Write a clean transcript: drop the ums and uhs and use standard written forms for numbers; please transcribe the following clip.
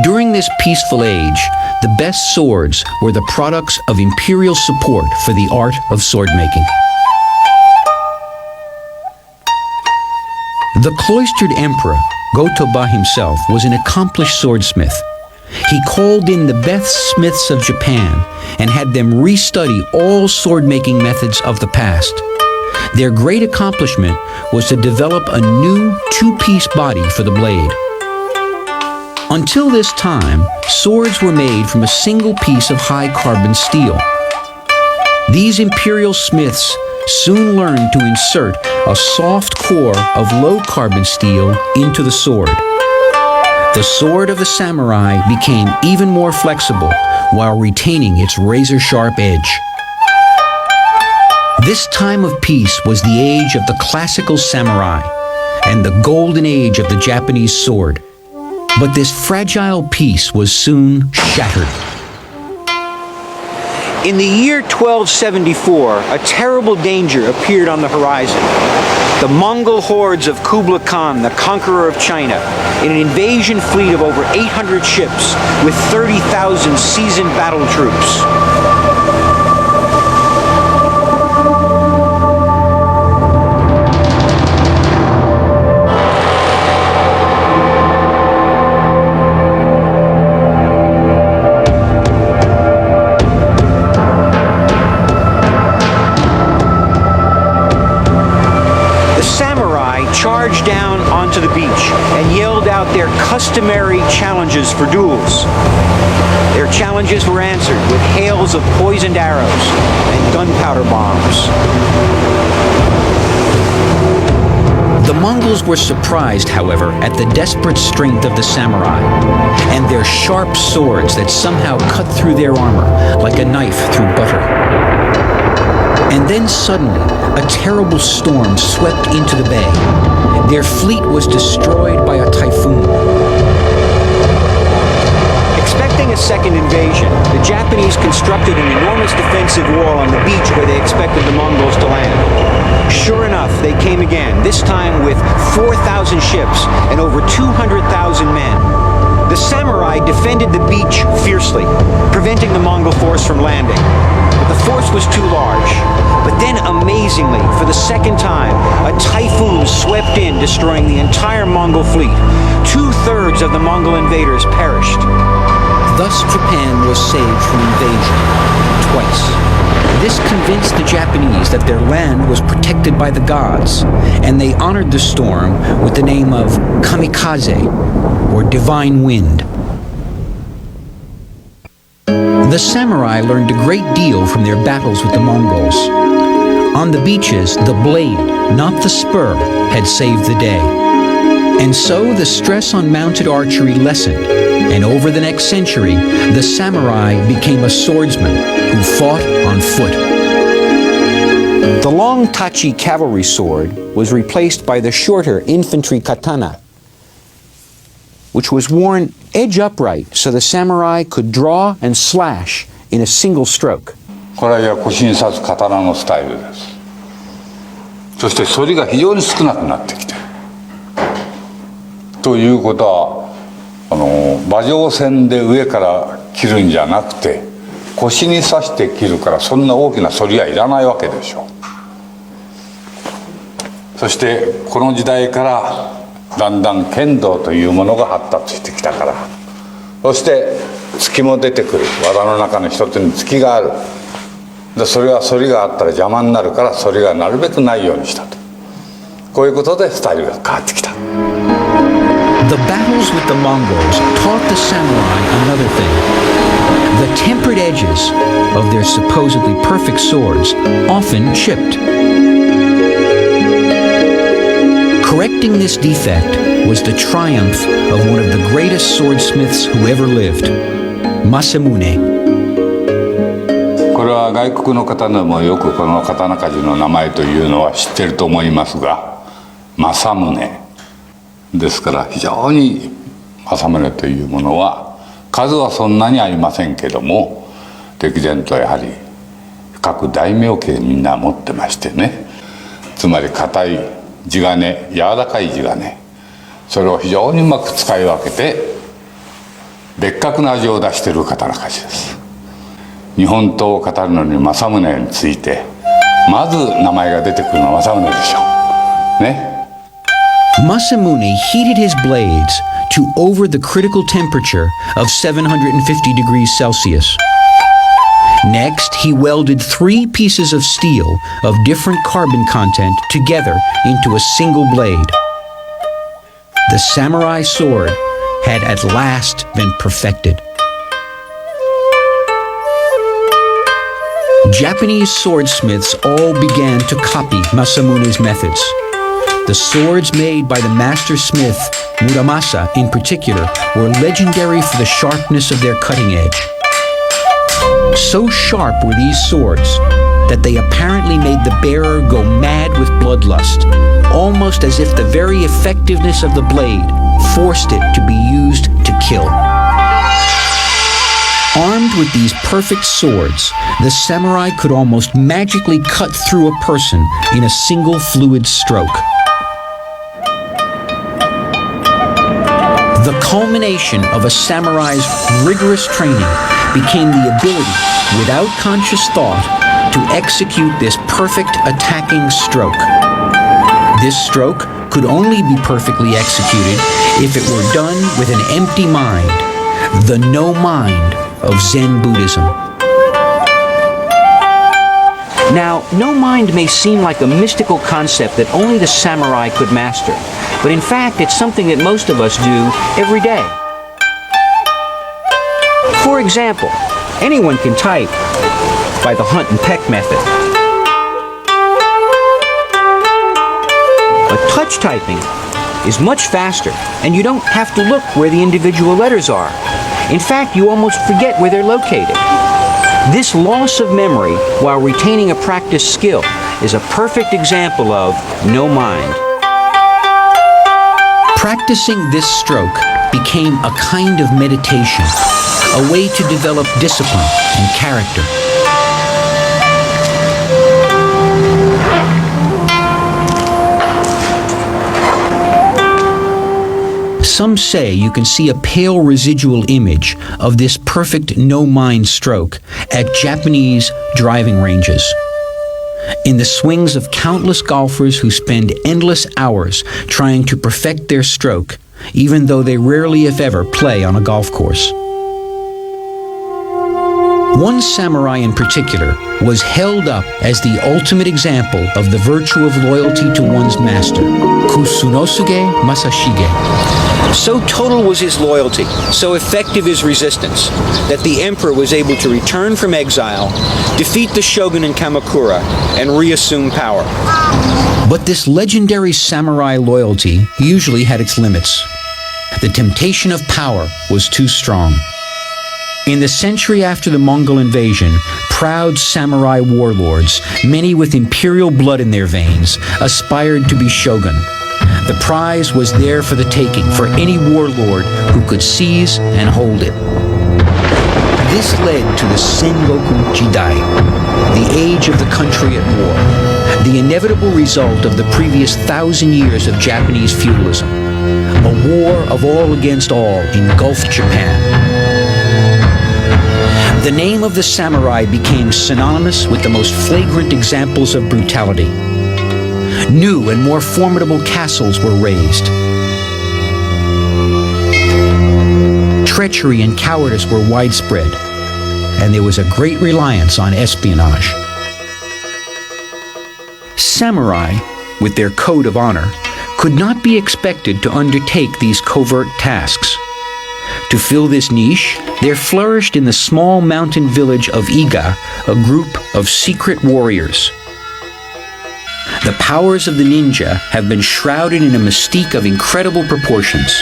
During this peaceful age, the best swords were the products of imperial support for the art of sword making. The cloistered emperor, Go-Toba himself, was an accomplished swordsmith. He called in the best smiths of Japan and had them restudy all sword-making methods of the past. Their great accomplishment was to develop a new two-piece body for the blade. Until this time, swords were made from a single piece of high-carbon steel. These imperial smiths soon learned to insert a soft core of low-carbon steel into the sword. The sword of the samurai became even more flexible while retaining its razor-sharp edge. This time of peace was the age of the classical samurai and the golden age of the Japanese sword. But this fragile peace was soon shattered. In the year 1274, a terrible danger appeared on the horizon. The Mongol hordes of Kublai Khan, the conqueror of China, in an invasion fleet of over 800 ships with 30,000 seasoned battle troops. Charged down onto the beach and yelled out their customary challenges for duels. Their challenges were answered with hails of poisoned arrows and gunpowder bombs. The Mongols were surprised, however, at the desperate strength of the samurai and their sharp swords that somehow cut through their armor like a knife through butter. And then suddenly, a terrible storm swept into the bay. Their fleet was destroyed by a typhoon. Expecting a second invasion, the Japanese constructed an enormous defensive wall on the beach where they expected the Mongols to land. Sure enough, they came again, this time with 4,000 ships and over 200,000 men. The samurai defended the beach fiercely, preventing the Mongol force from landing. But the force was too large. But then, amazingly, for the second time, a typhoon swept in, destroying the entire Mongol fleet. 2/3 of the Mongol invaders perished. Thus, Japan was saved from invasion twice. This convinced the Japanese that their land was protected by the gods, and they honored the storm with the name of Kamikaze, or divine wind. The samurai learned a great deal from their battles with the Mongols. On the beaches, the blade, not the spur, had saved the day. And so the stress on mounted archery lessened, and over the next century, the samurai became a swordsman who fought on foot. The long tachi cavalry sword was replaced by the shorter infantry katana, which was worn edge upright so the samurai could draw and slash in a single stroke. これは腰に刺す刀のスタイルです。そして反りが非常に少なくなってきている。ということは馬上線で上から切るんじゃなくて腰に刺して切るからそんな大きな反りはいらないわけでしょう。そしてこの時代からだんだん剣道というものが発達してきたから、そして突きも出てくる。技の中の一つに突きがある。でそれは反りがあったら邪魔になるから反りがなるべくないようにしたと。こういうことでスタイルが変わってきた。The battles with the Mongols taught the samurai another thing. The tempered edges of their supposedly perfect swords often chipped. Correcting this defect was the triumph of one of the greatest swordsmiths who ever lived, Masamune. これは外国の方でもよくこの刀鍛冶の名前というのは知ってると思いますが、政宗ですから非常に政宗というものは数はそんなにありませんけども、歴然とやはり各大名家みんな持ってましてね、つまり硬い地金、柔らかい地金、それを非常にうまく使い分けて別格な味を出している刀鍛冶です。日本刀を語るのに政宗についてまず名前が出てくるのは政宗でしょうね。Masamune heated his blades to over the critical temperature of 750 degrees Celsius. Next, he welded 3 pieces of steel of different carbon content together into a single blade. The samurai sword had at last been perfected. Japanese swordsmiths all began to copy Masamune's methods. The swords made by the master smith, Muramasa in particular, were legendary for the sharpness of their cutting edge. So sharp were these swords that they apparently made the bearer go mad with bloodlust, almost as if the very effectiveness of the blade forced it to be used to kill. Armed with these perfect swords, the samurai could almost magically cut through a person in a single fluid stroke. The culmination of a samurai's rigorous training became the ability, without conscious thought, to execute this perfect attacking stroke. This stroke could only be perfectly executed if it were done with an empty mind, the no mind of Zen Buddhism. Now, no mind may seem like a mystical concept that only the samurai could master, but in fact it's something that most of us do every day. For example, anyone can type by the hunt and peck method. But touch typing is much faster, and you don't have to look where the individual letters are. In fact, you almost forget where they're located. This loss of memory while retaining a practiced skill is a perfect example of no mind. Practicing this stroke became a kind of meditation, a way to develop discipline and character. Some say you can see a pale residual image of this perfect no-mind stroke at Japanese driving ranges. In the swings of countless golfers who spend endless hours trying to perfect their stroke, even though they rarely if ever play on a golf course. One samurai in particular was held up as the ultimate example of the virtue of loyalty to one's master, Kusunosuke Masashige. So total was his loyalty, so effective his resistance, that the emperor was able to return from exile, defeat the shogun in Kamakura, and reassume power. But this legendary samurai loyalty usually had its limits. The temptation of power was too strong. In the century after the Mongol invasion, proud samurai warlords, many with imperial blood in their veins, aspired to be shogun. The prize was there for the taking for any warlord who could seize and hold it. This led to the Sengoku Jidai, the age of the country at war, the inevitable result of the previous 1,000 years of Japanese feudalism. A war of all against all engulfed Japan. The name of the samurai became synonymous with the most flagrant examples of brutality. New and more formidable castles were raised. Treachery and cowardice were widespread, and there was a great reliance on espionage. Samurai, with their code of honor, could not be expected to undertake these covert tasks. To fill this niche, there flourished in the small mountain village of Iga a group of secret warriors. The powers of the ninja have been shrouded in a mystique of incredible proportions.